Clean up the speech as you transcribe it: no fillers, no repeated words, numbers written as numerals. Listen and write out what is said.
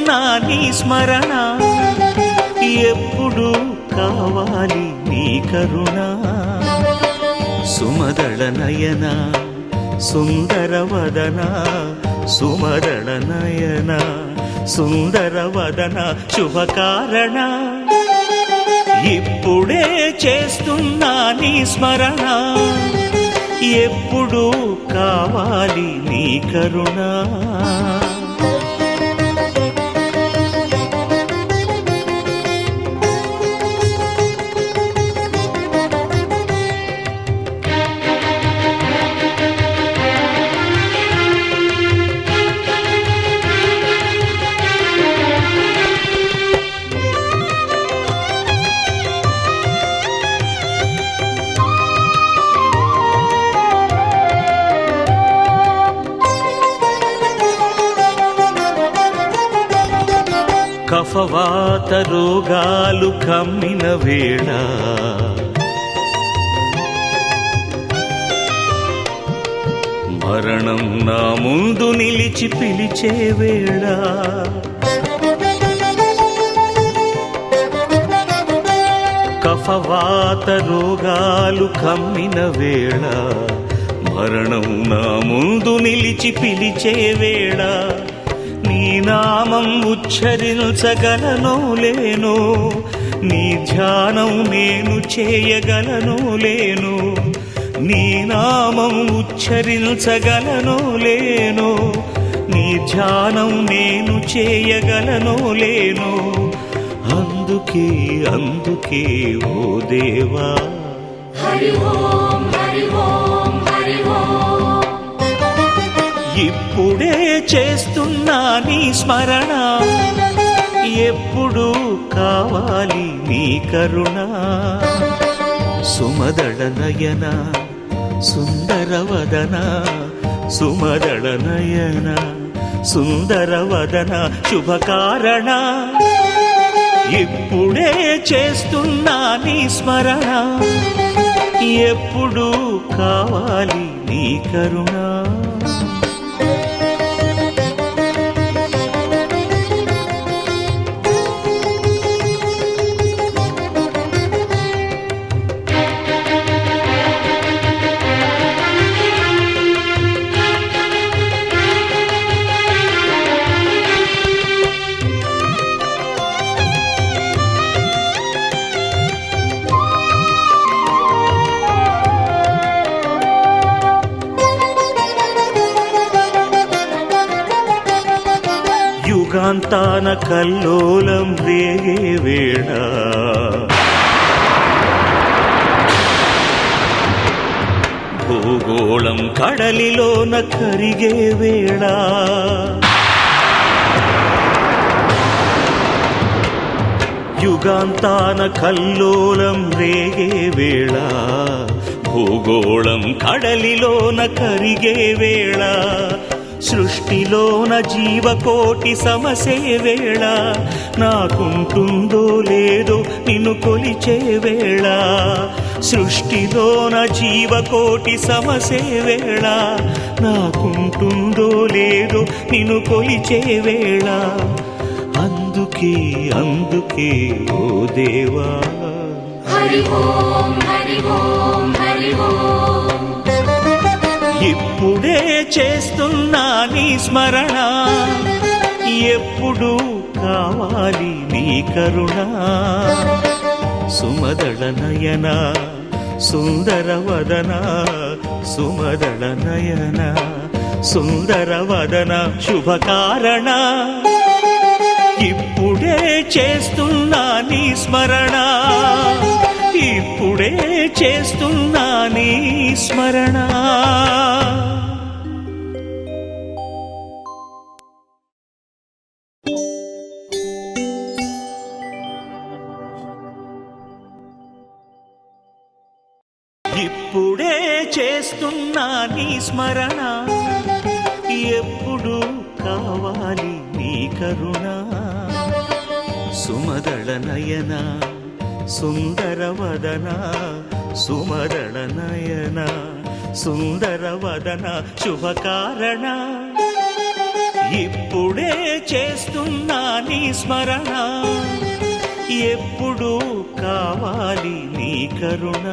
చేస్తున్నా నీ స్మరణ, ఎప్పుడు కావాలి నీ కరుణ. సుమదళ నయన సుందర వదన, సుమదళ నయన సుందర వదన శుభకారణ. ఇప్పుడే చేస్తున్నా నీ స్మరణ, ఎప్పుడు కావాలి నీ కరుణ. కఫవాత రోగాలు కమ్మిన వేళ, మరణం నా ముందు నిలిచి పిలిచే వేళ. కఫవాత రోగాలు కమ్మిన వేళ, మరణం నా ముందు నిలిచి పిలిచే వేళ. నీ నామం ఉచ్చరించగలను లేను, నీ ధ్యానం నేను చేయగలను లేను. నీ నామం ఉచ్చరించగలను లేను, నీ ధ్యానం నేను చేయగలను లేను. అందుకే అందుకే ఓ దేవా, హరి ఓం హరి ఓం హరి ఓం. ఇప్పుడే చేస్తున్నా నీ స్మరణ, ఎప్పుడు కావాలి నీ కరుణ. సుమదళ నయన సుందర వదన, సుమదళ నయన సుందర వదన శుభకారణ. ఇప్పుడే చేస్తున్నా నీ స్మరణ, ఎప్పుడు కావాలి నీ కరుణ. యుగాంతాన కల్లోలం రేగే వేళ, భూగోళం కడలిలోన కరిగే వేళ. యుగాంతాన కల్లోలం రేగే వేళ, భూగోళం కడలిలోన కరిగే వేళ. సృష్టిలోన జీవకోటి సమసే వేళ, నాకుంటుందో లేదో నిన్ను కొలిచే వేళ. సృష్టిలోన జీవకోటి సమసే వేళ, నాకుంటుందో లేదో నిన్ను కొలిచే వేళ. అందుకే అందుకే ఓ దేవా, హరి ఓం హరి ఓం హరి ఓం. ఇప్పుడే చేస్తున్నా నీ స్మరణ, ఎప్పుడు కావాలి నీ కరుణ. సుమదళ నయన సుందర వదన, సుమదళ నయన సుందర వదన శుభకారణ. ఇప్పుడే చేస్తున్నా నీ స్మరణ, ఇప్పుడే చేస్తున్నా నీ స్మరణ. ఇప్పుడే చేస్తున్నా నీ స్మరణ, ఎప్పుడు కావాలి నీ కరుణ. సుమదళ నయన సుందర వదన, సుమదళ నయన సుందర వదన శుభకారణ. ఇప్పుడే చేస్తున్నా నీ స్మరణ, ఎప్పుడు కావాలి నీ కరుణ.